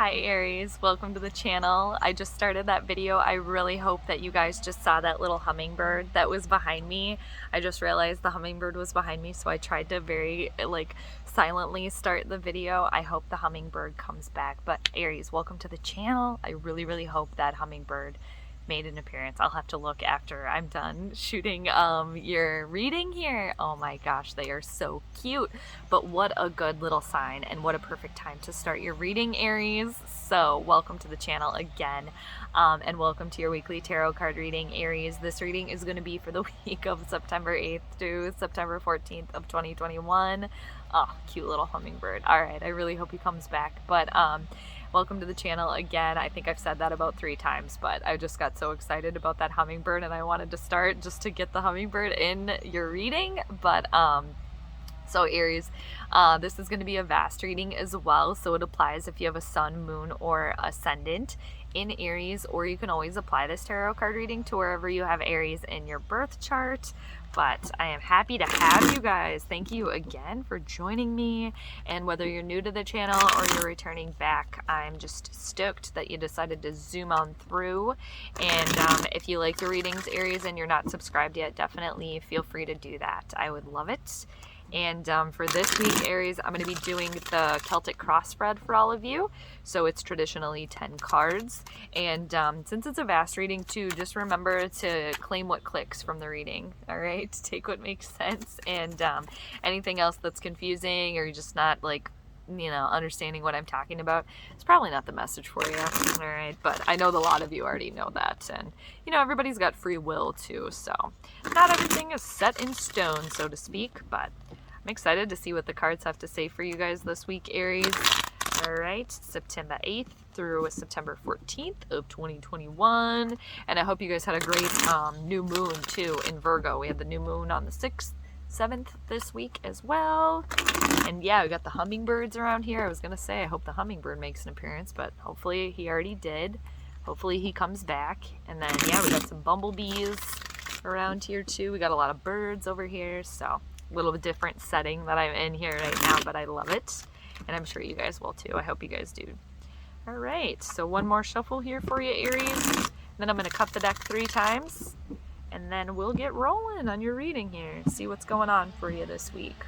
Hi Aries, welcome to the channel. I just started that video. I really hope that you guys just saw that little hummingbird that was behind me. I just realized the hummingbird was behind me, so I tried to very silently start the video. I hope the hummingbird comes back. But Aries, welcome to the channel. I really hope that hummingbird made an appearance. I'll have to look after I'm done shooting your reading here. Oh my gosh, they are so cute. But what a good little sign, and what a perfect time to start your reading, Aries. So welcome to the channel again, and welcome to your weekly tarot card reading, Aries. This reading is going to be for the week of September 8th through September 14th of 2021. Oh, cute little hummingbird. All right, I really hope he comes back. But welcome to the channel again. I think I've said that about 3 times, but I just got so excited about that hummingbird and I wanted to start just to get the hummingbird in your reading. But so Aries, this is going to be a vast reading as well, so it applies if you have a sun, moon, or ascendant in Aries, or you can always apply this tarot card reading to wherever you have Aries in your birth chart. But I am happy to have you guys. Thank you again for joining me, and whether you're new to the channel or you're returning back, I'm just stoked that you decided to zoom on through. And if you like the readings, Aries, and you're not subscribed yet, definitely feel free to do that. I would love it. And for this week, Aries, I'm going to be doing the Celtic cross spread for all of you. So it's traditionally 10 cards. And since it's a vast reading too, just remember to claim what clicks from the reading. All right? Take what makes sense. And anything else that's confusing or you're just not understanding what I'm talking about, it's probably not the message for you. All right? But I know a lot of you already know that. And, everybody's got free will too. So not everything is set in stone, so to speak. But I'm excited to see what the cards have to say for you guys this week, Aries. All right, September 8th through September 14th of 2021. And I hope you guys had a great new moon, too, in Virgo. We had the new moon on the 6th, 7th this week as well. And yeah, we got the hummingbirds around here. I was going to say, I hope the hummingbird makes an appearance, but hopefully he already did. Hopefully he comes back. And then, yeah, we got some bumblebees around here, too. We got a lot of birds over here, so a little bit different setting that I'm in here right now, but I love it. And I'm sure you guys will too. I hope you guys do. All right, so one more shuffle here for you, Aries. Then I'm going to cut the deck 3 times, and then we'll get rolling on your reading here and see what's going on for you this week.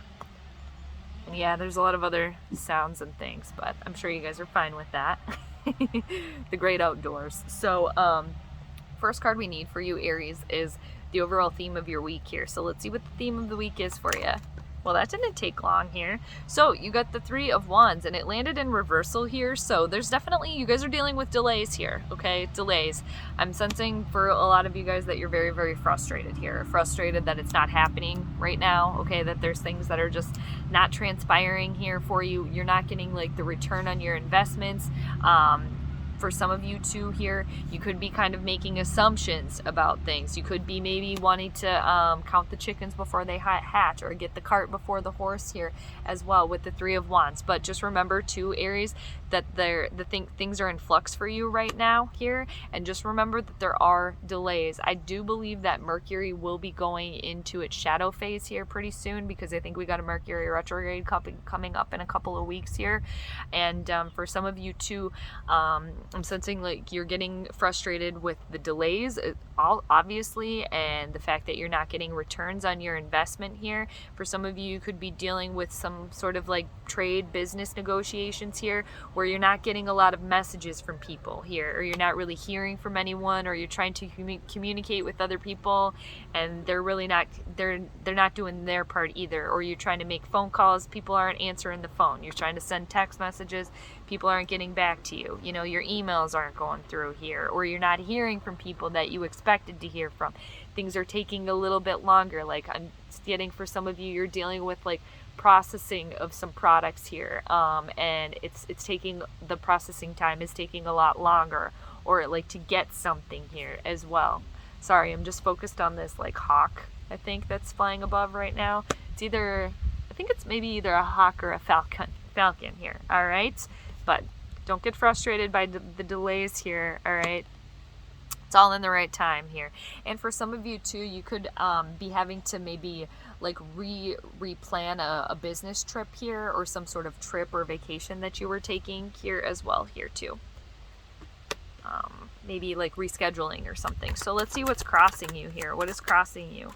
And yeah, there's a lot of other sounds and things, but I'm sure you guys are fine with that. The great outdoors. So first card we need for you, Aries, is the overall theme of your week here. So let's see what the theme of the week is for you. Well, that didn't take long here. So you got the 3 of Wands, and it landed in reversal here. So there's definitely, you guys are dealing with delays here, okay? Delays. I'm sensing for a lot of you guys that you're very frustrated here. Frustrated that it's not happening right now, okay? That there's things that are just not transpiring here for you. You're not getting the return on your investments. For some of you too here, you could be kind of making assumptions about things. You could be maybe wanting to count the chickens before they hatch, or get the cart before the horse here as well with the 3 of Wands. But just remember too, Aries, that things are in flux for you right now here, and just remember that there are delays. I do believe that Mercury will be going into its shadow phase here pretty soon, because I think we got a Mercury retrograde coming up in a couple of weeks here. And for some of you too, I'm sensing you're getting frustrated with the delays, obviously, and the fact that you're not getting returns on your investment here. For some of you, you could be dealing with some sort of trade business negotiations here, where you're not getting a lot of messages from people here, or you're not really hearing from anyone, or you're trying to communicate with other people and they're really not, they're not doing their part either. Or you're trying to make phone calls, people aren't answering the phone. You're trying to send text messages, people aren't getting back to you. Your emails aren't going through here, or you're not hearing from people that you expected to hear from. Things are taking a little bit longer. I'm getting, for some of you, you're dealing with processing of some products here, and it's taking, the processing time is taking a lot longer, or to get something here as well. Sorry, I'm just focused on this hawk, I think, that's flying above right now. It's either, I think it's maybe either a hawk or a falcon here. All right, but don't get frustrated by the delays here. All right, it's all in the right time here. And for some of you too, you could be having to maybe like replan a business trip here, or some sort of trip or vacation that you were taking here as well here too. Maybe like rescheduling or something. So let's see what's crossing you here. What is crossing you?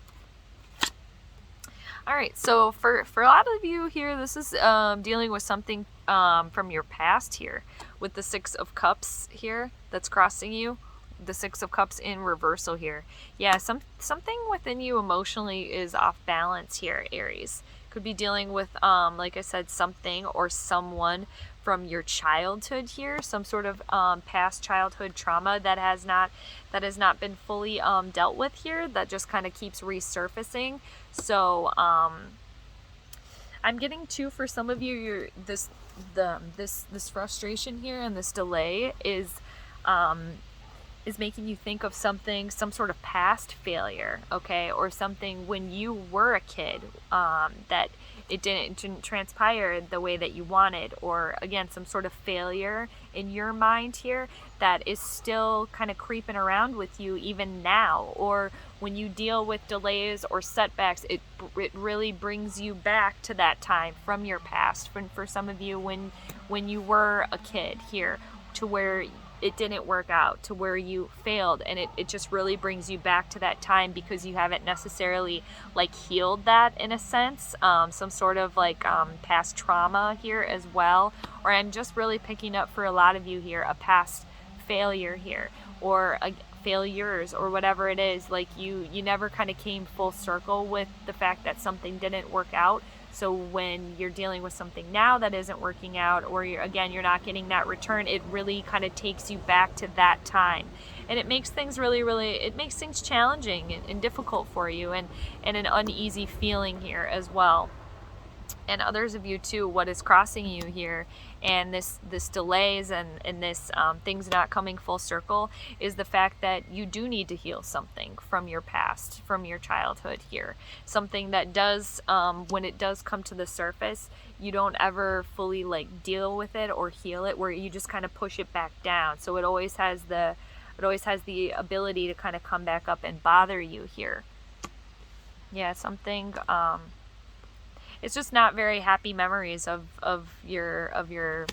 All right, so for a lot of you here, this is dealing with something from your past here, with the Six of Cups here that's crossing you. The Six of Cups in reversal here. Yeah, something within you emotionally is off balance here, Aries. Could be dealing with, like I said, something or someone from your childhood here, some sort of past childhood trauma that has not been fully dealt with here, that just kind of keeps resurfacing. So I'm getting too, for some of you, this frustration here and this delay is making you think of something, some sort of past failure, okay, or something when you were a kid that it didn't transpire the way that you wanted, or again, some sort of failure in your mind here that is still kind of creeping around with you even now. Or when you deal with delays or setbacks, it really brings you back to that time from your past. For some of you, when you were a kid here, to where it didn't work out, to where you failed, and it just really brings you back to that time because you haven't necessarily like healed that in a sense, some sort of like past trauma here as well. Or I'm just really picking up for a lot of you here a past failure here, or failures, or whatever it is. Like you never kind of came full circle with the fact that something didn't work out. So when you're dealing with something now that isn't working out, or you're not getting that return, it really kind of takes you back to that time. And it makes things it makes things challenging and difficult for you, and an uneasy feeling here as well. And others of you too, what is crossing you here, and this delays and this things not coming full circle, is the fact that you do need to heal something from your past, from your childhood here. Something that does, when it does come to the surface, you don't ever fully like deal with it or heal it, where you just kind of push it back down. So it always has the ability to kind of come back up and bother you here. Yeah, something it's just not very happy memories of your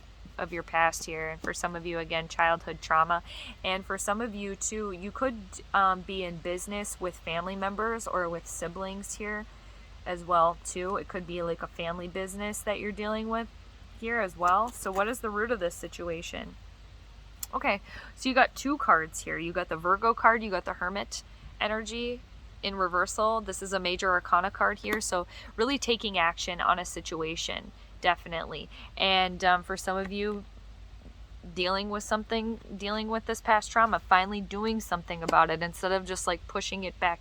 past here. And for some of you, again, childhood trauma. And for some of you too, you could be in business with family members or with siblings here as well too. It could be like a family business that you're dealing with here as well. So what is the root of this situation? Okay, so you got two cards here. You got the Virgo card, you got the Hermit energy in reversal. This is a major arcana card here, so really taking action on a situation, definitely. And for some of you, dealing with this past trauma, finally doing something about it instead of just like pushing it back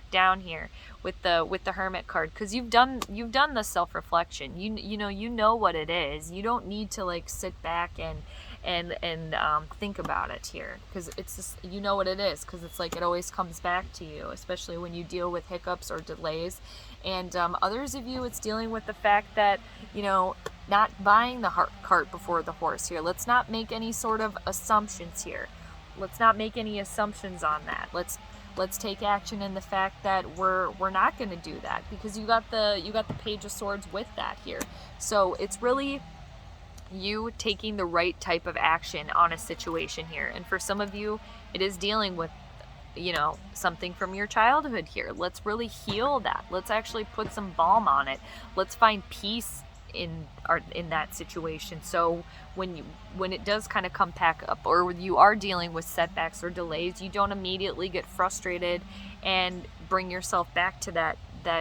down here with the Hermit card, because you've done the self-reflection. You know what it is. You don't need to like sit back and think about it here, because it's just, you know what it is, because it's like it always comes back to you, especially when you deal with hiccups or delays. And others of you, it's dealing with the fact that, not buying the cart before the horse here. Let's not make any sort of assumptions here. Let's not make any assumptions on that. Let's take action in the fact that we're not going to do that, because you got the Page of Swords with that here. So it's really you taking the right type of action on a situation here. And for some of you, it is dealing with something from your childhood here. Let's really heal that. Let's actually put some balm on it. Let's find peace in that situation. So when it does kind of come back up, or you are dealing with setbacks or delays, you don't immediately get frustrated and bring yourself back to that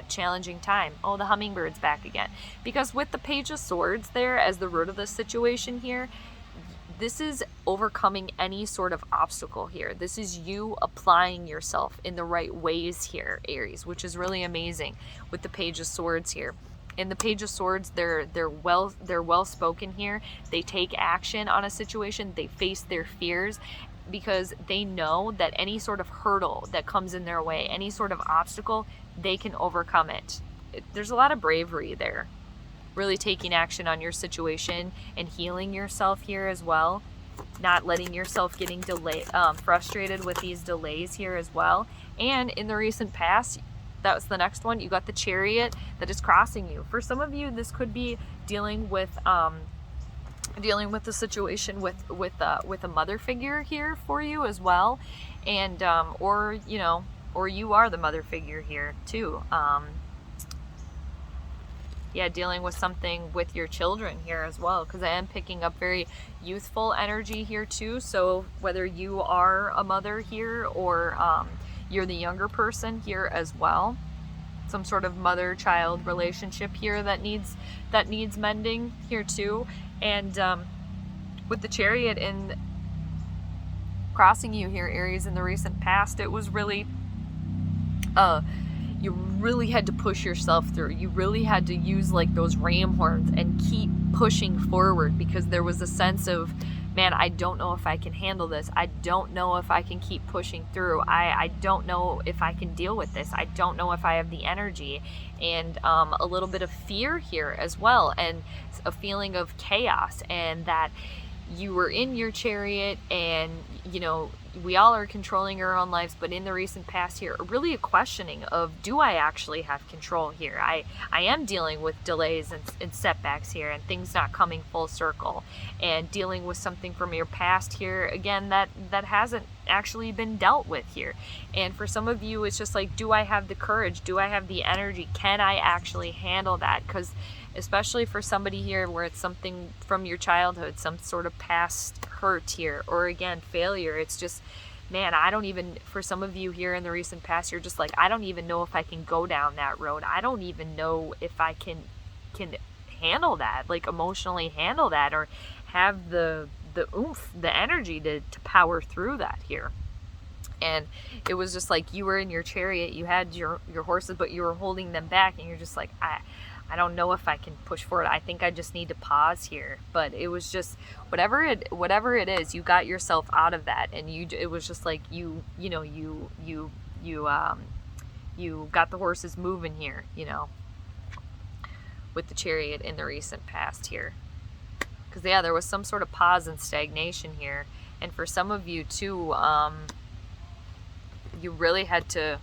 challenging time. Oh, the Hummingbird's back again. Because with the Page of Swords there as the root of the situation here, this is overcoming any sort of obstacle here. This is you applying yourself in the right ways here, Aries, which is really amazing with the Page of Swords here. In the Page of Swords, they're well spoken here. They take action on a situation. They face their fears, because they know that any sort of hurdle that comes in their way, any sort of obstacle, they can overcome it. There's a lot of bravery there. Really taking action on your situation and healing yourself here as well. Not letting yourself frustrated with these delays here as well. And in the recent past, that was the next one. You got the Chariot that is crossing you. For some of you, this could be dealing with the situation with a mother figure here for you as well, and or you know, or you are the mother figure here too. Yeah, dealing with something with your children here as well, because I am picking up very youthful energy here too. So whether you are a mother here or you're the younger person here as well, some sort of mother-child relationship here that needs mending here too. And with the Chariot in crossing you here, Aries, in the recent past, it was really you really had to push yourself through. You really had to use like those ram horns and keep pushing forward, because there was a sense of, man, I don't know if I can handle this. I don't know if I can keep pushing through. I don't know if I can deal with this. I don't know if I have the energy. And a little bit of fear here as well, and a feeling of chaos, and that you were in your Chariot, and you know, we all are controlling our own lives, but in the recent past here, really a questioning of, do I actually have control here? I am dealing with delays and setbacks here, and things not coming full circle, and dealing with something from your past here, again, that hasn't actually been dealt with here. And for some of you, it's just like, do I have the courage? Do I have the energy? Can I actually handle that? Because especially for somebody here where it's something from your childhood, some sort of past hurt here, or again, failure. It's just, man, I don't even, for some of you here in the recent past, you're just like, I don't even know if I can go down that road. I don't even know if I can handle that, like emotionally handle that, or have the oomph, the energy to power through that here. And it was just like, you were in your Chariot, you had your horses, but you were holding them back, and you're just like, I don't know if I can push forward. I think I just need to pause here. But it was just, whatever it is, you got yourself out of that, and it was just like you got the horses moving here, you know, with the Chariot in the recent past here. Because yeah, there was some sort of pause and stagnation here, and for some of you too, you really had to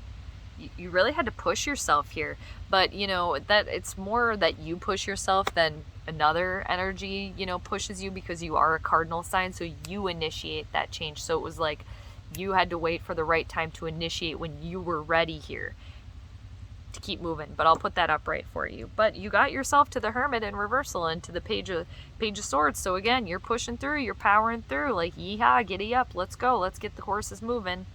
push yourself here. But you know, that it's more that you push yourself than another energy, you know, pushes you, because you are a cardinal sign, so you initiate that change. So it was like you had to wait for the right time to initiate when you were ready here to keep moving. But I'll put that up right for you. But you got yourself to the Hermit in reversal and to the Page of Swords. So again, you're pushing through, you're powering through, like, yeehaw, giddy up, let's go, let's get the horses moving.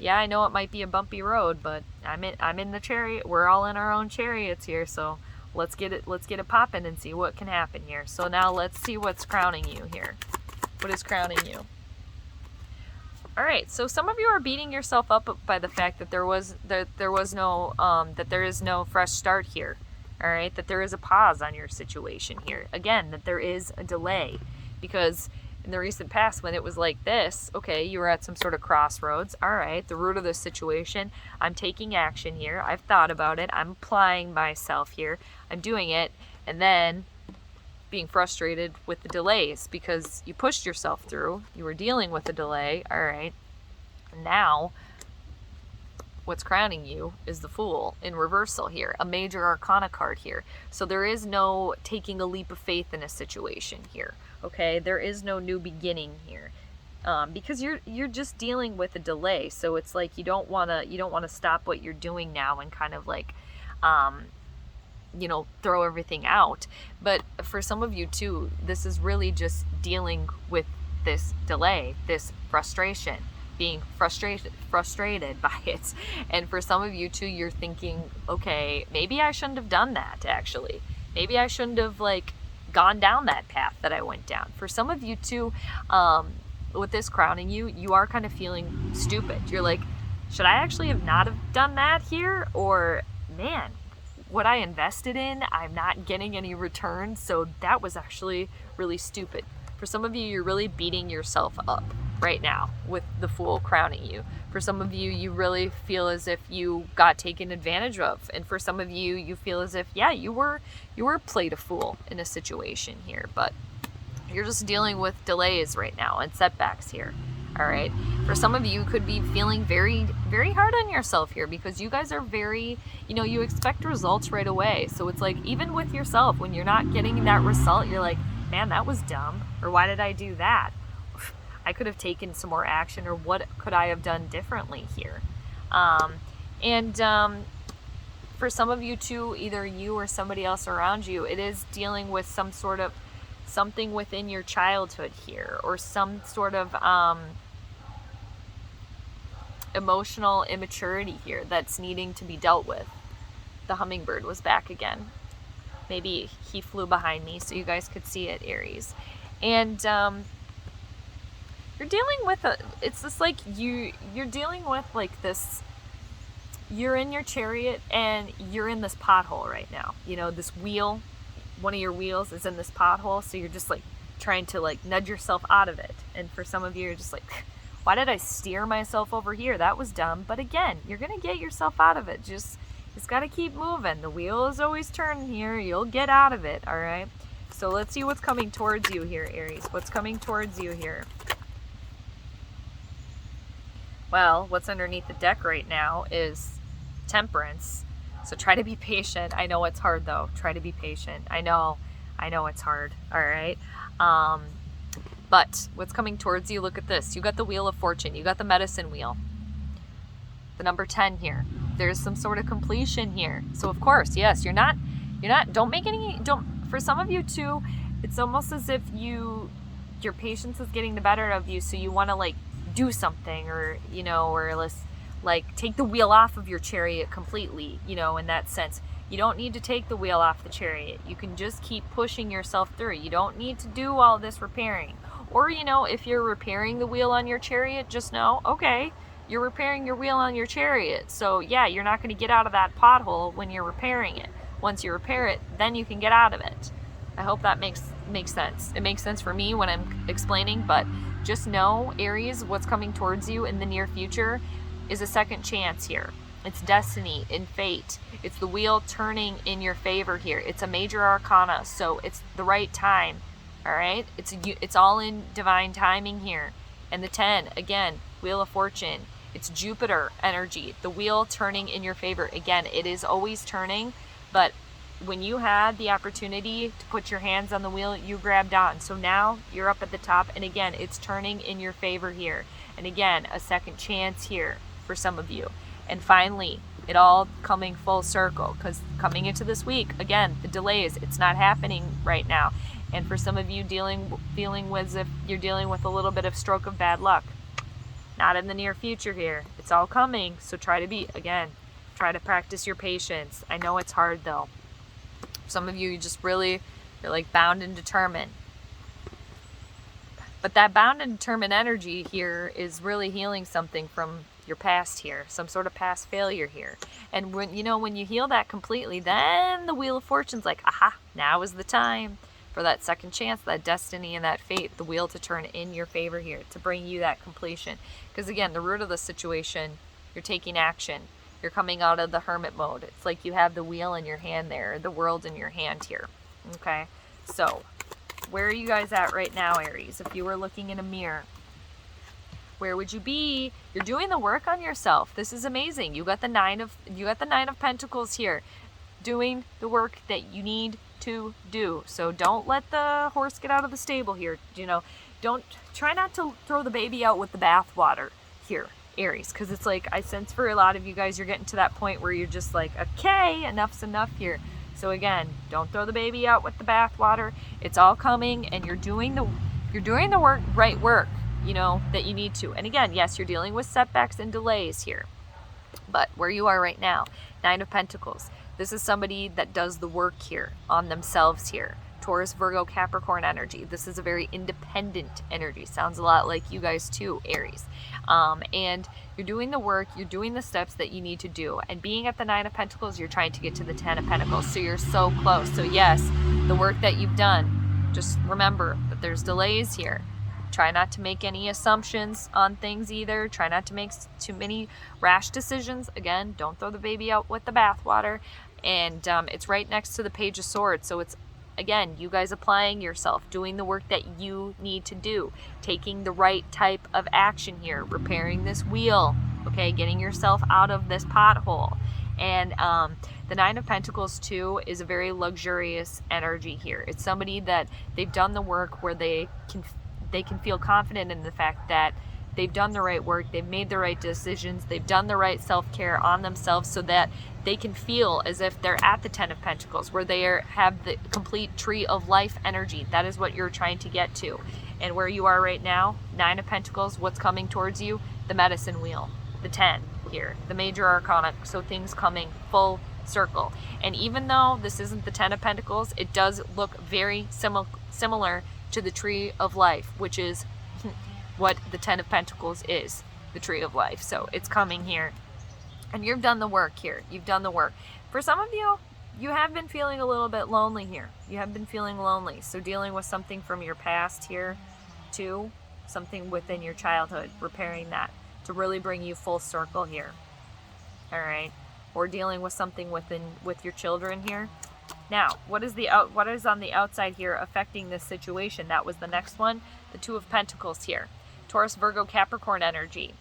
Yeah, I know it might be a bumpy road, but I'm in the Chariot. We're all in our own Chariots here, so let's get it popping and see what can happen here. So now let's see what's crowning you here. What is crowning you? All right, so some of you are beating yourself up by the fact that there is no fresh start here. All right, that there is a pause on your situation here. Again, that there is a delay, because in the recent past, when it was like this, okay, you were at some sort of crossroads. All right, the root of the situation, I'm taking action here. I've thought about it. I'm applying myself here. I'm doing it. And then being frustrated with the delays, because you pushed yourself through. You were dealing with a delay. All right. And now what's crowning you is the Fool in reversal here, a major arcana card here. So there is no taking a leap of faith in a situation here. Okay, there is no new beginning here, because you're just dealing with a delay. So it's like you don't want to stop what you're doing now and kind of like, you know, throw everything out. But for some of you too, this is really just dealing with this delay, this frustration, being frustrated by it. And for some of you too, you're thinking, okay, maybe I shouldn't have done that. Actually, maybe I shouldn't have gone down that path that I went down. For some of you too, with this crowning you, you are kind of feeling stupid. You're like, should I actually not have done that here? Or, man, what I invested in, I'm not getting any return, so that was actually really stupid. For some of you, you're really beating yourself up right now with the Fool crowning you. For some of you, you really feel as if you got taken advantage of. And for some of you, you feel as if, yeah, you were played a fool in a situation here, but you're just dealing with delays right now and setbacks here. all right? For some of you, you could be feeling very, very hard on yourself here because you guys are very, you know, you expect results right away. So it's like, even with yourself, when you're not getting that result, you're like, man, that was dumb. Or why did I do that? I could have taken some more action, or what could I have done differently here? For some of you too, either you or somebody else around you, it is dealing with some sort of something within your childhood here, or some sort of emotional immaturity here that's needing to be dealt with. The hummingbird was back again. Maybe he flew behind me so you guys could see it, Aries. And you're dealing with it's just like you're dealing with like this, you're in your chariot and you're in this pothole right now. You know, this wheel, one of your wheels is in this pothole, so you're just like trying to like nudge yourself out of it. And for some of you, you're just like, why did I steer myself over here? That was dumb. But again, you're gonna get yourself out of it. Just gotta keep moving. The wheel is always turning here. You'll get out of it, all right? So let's see what's coming towards you here, Aries. What's coming towards you here? Well, what's underneath the deck right now is Temperance. So try to be patient. I know it's hard though. Try to be patient. I know it's hard. All right. But what's coming towards you, look at this. You got the Wheel of Fortune. You got the Medicine Wheel. The number 10 here. There's some sort of completion here. So of course, yes, you're not, for some of you too, it's almost as if your patience is getting the better of you. So you want to like do something, or, you know, or like take the wheel off of your chariot completely, you know, in that sense. You don't need to take the wheel off the chariot. You can just keep pushing yourself through. You don't need to do all this repairing. Or, you know, if you're repairing the wheel on your chariot, just know, okay, you're repairing your wheel on your chariot. So yeah, you're not going to get out of that pothole when you're repairing it. Once you repair it, then you can get out of it. I hope that makes sense. It makes sense for me when I'm explaining, but just know, Aries, what's coming towards you in the near future is a second chance here. It's destiny and fate. It's the wheel turning in your favor here. It's a major arcana, so it's the right time. All right? It's all in divine timing here. And the 10, again, Wheel of Fortune. It's Jupiter energy. The wheel turning in your favor. Again, it is always turning, but when you had the opportunity to put your hands on the wheel, you grabbed on. So now you're up at the top, and again, it's turning in your favor here. And again, a second chance here for some of you. And finally, it all coming full circle, because coming into this week, again, the delays, it's not happening right now. And for some of you feeling as if you're dealing with a little bit of stroke of bad luck. Not in the near future here. It's all coming. So try to practice your patience. I know it's hard though. Some of you, you're like bound and determined. But that bound and determined energy here is really healing something from your past here, some sort of past failure here. And when you heal that completely, then the Wheel of Fortune's like, aha, now is the time for that second chance, that destiny and that fate, the wheel to turn in your favor here, to bring you that completion. Because again, the root of the situation, you're taking action. You're coming out of the hermit mode. It's like you have the wheel in your hand there, the world in your hand here. Okay, so where are you guys at right now, Aries? If you were looking in a mirror, where would you be? You're doing the work on yourself. This is amazing. You got the Nine of Pentacles here, doing the work that you need to do. So don't let the horse get out of the stable here. Try not to throw the baby out with the bathwater here, Aries, because it's like, I sense for a lot of you guys, you're getting to that point where you're just like, okay, enough's enough here. So again, don't throw the baby out with the bathwater. It's all coming, and you're doing the right work, that you need to. And again, yes, you're dealing with setbacks and delays here, but where you are right now, Nine of Pentacles, this is somebody that does the work here on themselves here. Taurus, Virgo, Capricorn energy. This is a very independent energy. Sounds a lot like you guys too, Aries. And you're doing the work, you're doing the steps that you need to do. And being at the Nine of Pentacles, you're trying to get to the 10 of Pentacles. So you're so close. So yes, the work that you've done, just remember that there's delays here. Try not to make any assumptions on things either. Try not to make too many rash decisions. Again, don't throw the baby out with the bathwater. And it's right next to the Page of Swords. So it's Again, you guys applying yourself, doing the work that you need to do, taking the right type of action here, repairing this wheel, okay, getting yourself out of this pothole. And the Nine of Pentacles too is a very luxurious energy here. It's somebody that they've done the work where they can feel confident in the fact that they've done the right work, they've made the right decisions, they've done the right self-care on themselves, so that they can feel as if they're at the Ten of Pentacles, where they have the complete tree of life energy. That is what you're trying to get to. And where you are right now, Nine of Pentacles, what's coming towards you? The Medicine Wheel, the 10 here, the Major Arcana, so things coming full circle. And even though this isn't the Ten of Pentacles, it does look very similar to the Tree of Life, which is what the Ten of Pentacles is, the Tree of Life. So it's coming here. And you've done the work here. You've done the work. For some of you, you have been feeling a little bit lonely here. You have been feeling lonely. So dealing with something from your past here too, something within your childhood, repairing that to really bring you full circle here. All right. Or dealing with something with your children here. Now, what is on the outside here affecting this situation? That was the next one, the Two of Pentacles here. Taurus, Virgo, Capricorn energy.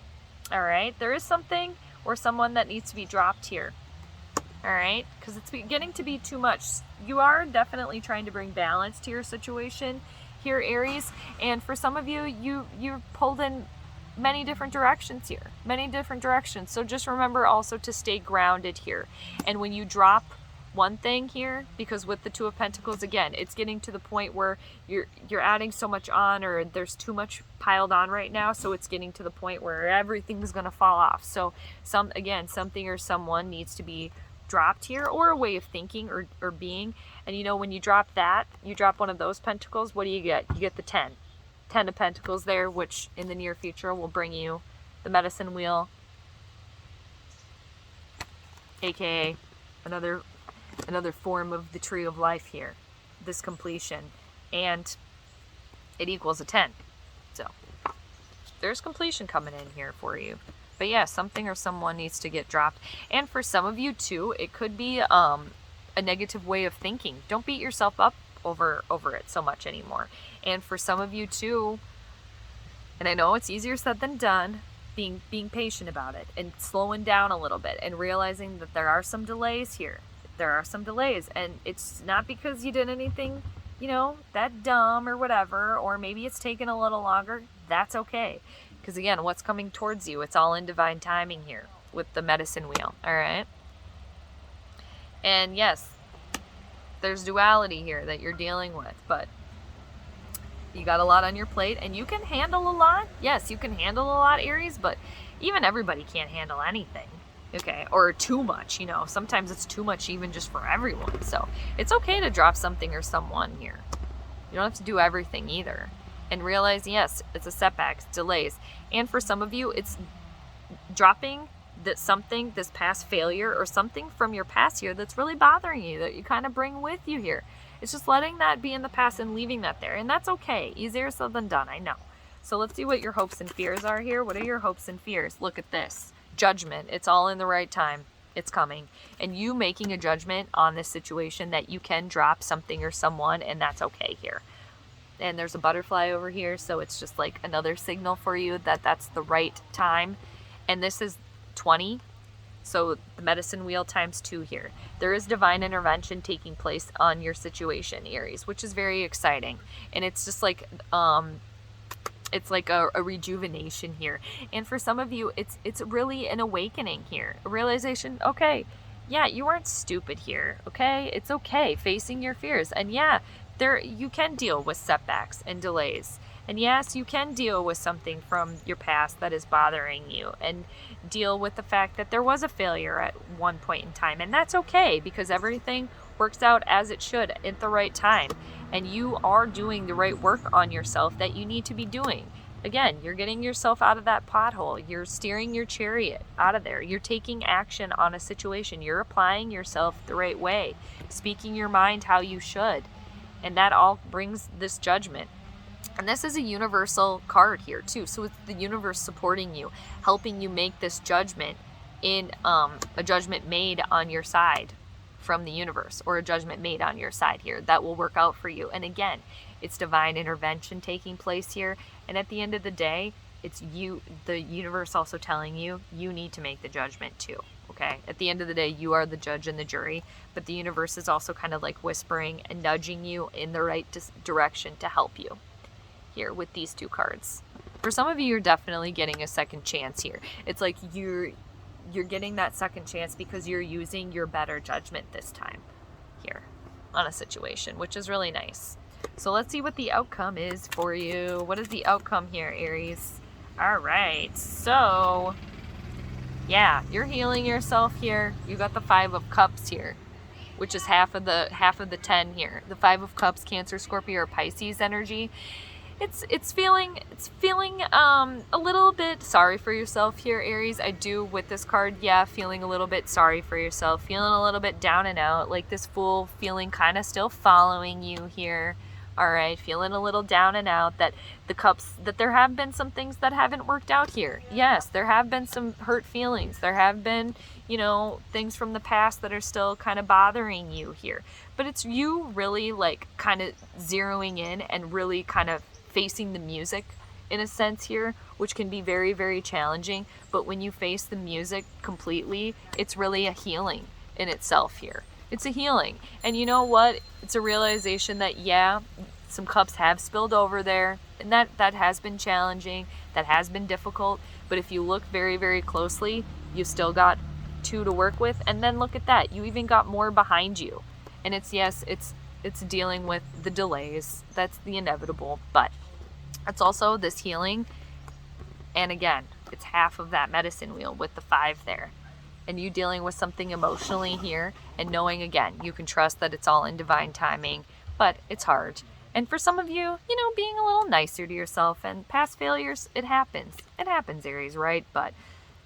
All right. There is something or someone that needs to be dropped here. All right. Because it's getting to be too much. You are definitely trying to bring balance to your situation here, Aries. And for some of you, you're pulled in many different directions here. Many different directions. So just remember also to stay grounded here. And when you drop one thing here, because with the Two of Pentacles, again, it's getting to the point where you're adding so much on, or there's too much piled on right now, so it's getting to the point where everything's going to fall off. So something or someone needs to be dropped here, or a way of thinking or being. And you know, when you drop that, you drop one of those pentacles, what do you get? You get the 10 of Pentacles there, which in the near future will bring you the Medicine Wheel, aka another form of the Tree of Life here, this completion, and it equals a 10. So there's completion coming in here for you. But yeah, something or someone needs to get dropped. And for some of you too, it could be a negative way of thinking. Don't beat yourself up over it so much anymore. And for some of you too, and I know it's easier said than done, being patient about it and slowing down a little bit and realizing that there are some delays here. There are some delays, and it's not because you did anything, you know, that dumb or whatever, or maybe it's taken a little longer. That's okay. Because again, what's coming towards you, it's all in divine timing here with the Medicine Wheel. All right. And yes, there's duality here that you're dealing with, but you got a lot on your plate and you can handle a lot. Yes, you can handle a lot, Aries, but even everybody can't handle anything. Okay, or too much, you know, sometimes it's too much even just for everyone. So it's okay to drop something or someone here. You don't have to do everything either. And realize, yes, it's a setback, it's delays. And for some of you, it's dropping this past failure or something from your past here that's really bothering you, that you kind of bring with you here. It's just letting that be in the past and leaving that there. And that's okay. Easier said than done, I know. So let's see what your hopes and fears are here. What are your hopes and fears? Look at this. Judgment. It's all in the right time. It's coming. And you making a judgment on this situation that you can drop something or someone, and that's okay here. And there's a butterfly over here, so it's just like another signal for you that that's the right time. And this is 20, so the Medicine Wheel times 2 here. There is divine intervention taking place on your situation, Aries, which is very exciting. And it's just like it's like a rejuvenation here. And for some of you, it's really an awakening here, a realization, okay, yeah, you weren't stupid here, okay? It's okay facing your fears. And yeah, you can deal with setbacks and delays. And yes, you can deal with something from your past that is bothering you, and deal with the fact that there was a failure at one point in time. And that's okay, because everything works out as it should at the right time. And you are doing the right work on yourself that you need to be doing. Again, you're getting yourself out of that pothole. You're steering your chariot out of there. You're taking action on a situation. You're applying yourself the right way, speaking your mind how you should. And that all brings this judgment. And this is a universal card here too. So it's the universe supporting you, helping you make this judgment in a judgment made on your side from the universe or a judgment made on your side here that will work out for you. And again, it's divine intervention taking place here. And at the end of the day, it's you, the universe also telling you, you need to make the judgment too. Okay. At the end of the day, you are the judge and the jury, but the universe is also kind of like whispering and nudging you in the right direction to help you here with these two cards. For some of you, you're definitely getting a second chance here. It's like you're getting that second chance because you're using your better judgment this time here on a situation, which is really nice. So let's see what the outcome is for you. What is the outcome here, Aries? All right. So yeah, you're healing yourself here. You got the 5 of Cups here, which is half of the 10 here. The 5 of Cups, Cancer, Scorpio, or Pisces energy. It's feeling a little bit sorry for yourself here, Aries. I do with this card, yeah, feeling a little bit sorry for yourself, feeling a little bit down and out, like this Fool feeling kind of still following you here. All right, feeling a little down and out, that the Cups, that there have been some things that haven't worked out here. Yes, there have been some hurt feelings. There have been, you know, things from the past that are still kind of bothering you here. But it's you really like kind of zeroing in and really kind of facing the music in a sense here, which can be very, very challenging. But when you face the music completely, it's really a healing in itself here. It's a healing. And you know what? It's a realization that, yeah, some cups have spilled over there, and that has been challenging, that has been difficult. But if you look very, very closely, you still got 2 to work with. And then look at that. You even got more behind you. And it's, yes, it's dealing with the delays. That's the inevitable. But it's also this healing. And again, it's half of that medicine wheel with the 5 there. And you dealing with something emotionally here and knowing, again, you can trust that it's all in divine timing, but it's hard. And for some of you, you know, being a little nicer to yourself and past failures, it happens. It happens, Aries, right? But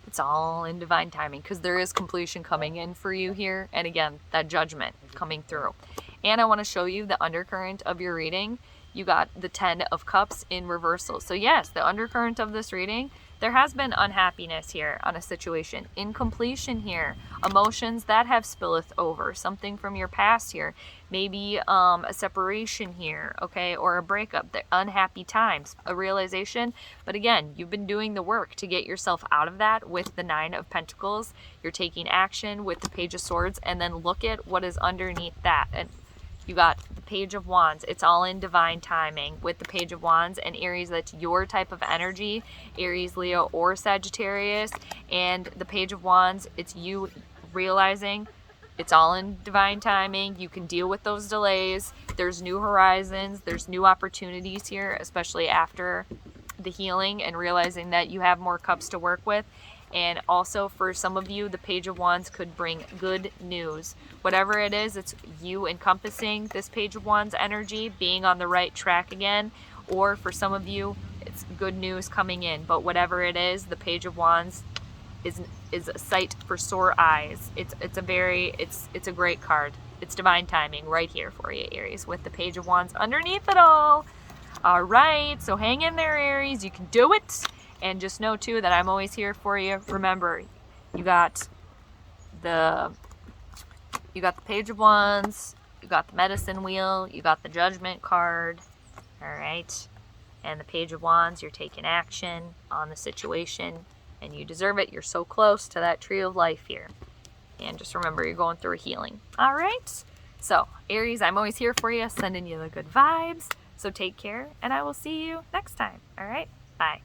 it's all in divine timing because there is completion coming in for you here. And again, that judgment coming through. And I want to show you the undercurrent of your reading. You got the 10 of Cups in reversal. So yes, the undercurrent of this reading, there has been unhappiness here on a situation. Incompletion here. Emotions that have spilleth over. Something from your past here. Maybe a separation here, okay? Or a breakup. The unhappy times. A realization. But again, you've been doing the work to get yourself out of that with the 9 of Pentacles. You're taking action with the Page of Swords. And then look at what is underneath that. And you got the Page of Wands. It's all in divine timing with the Page of Wands. And Aries, that's your type of energy. Aries, Leo, or Sagittarius. And the Page of Wands, it's you realizing it's all in divine timing. You can deal with those delays. There's new horizons. There's new opportunities here, especially after the healing and realizing that you have more cups to work with. And also for some of you, the Page of Wands could bring good news. Whatever it is, it's you encompassing this Page of Wands energy, being on the right track again. Or for some of you, it's good news coming in. But whatever it is, the Page of Wands is a sight for sore eyes. It's a great card. It's divine timing right here for you, Aries, with the Page of Wands underneath it all. All right, so hang in there, Aries. You can do it. And just know, too, that I'm always here for you. Remember, you got the Page of Wands, you got the Medicine Wheel, you got the Judgment card, all right? And the Page of Wands, you're taking action on the situation, and you deserve it. You're so close to that tree of life here. And just remember, you're going through a healing, all right? So, Aries, I'm always here for you, sending you the good vibes. So take care, and I will see you next time, all right? Bye.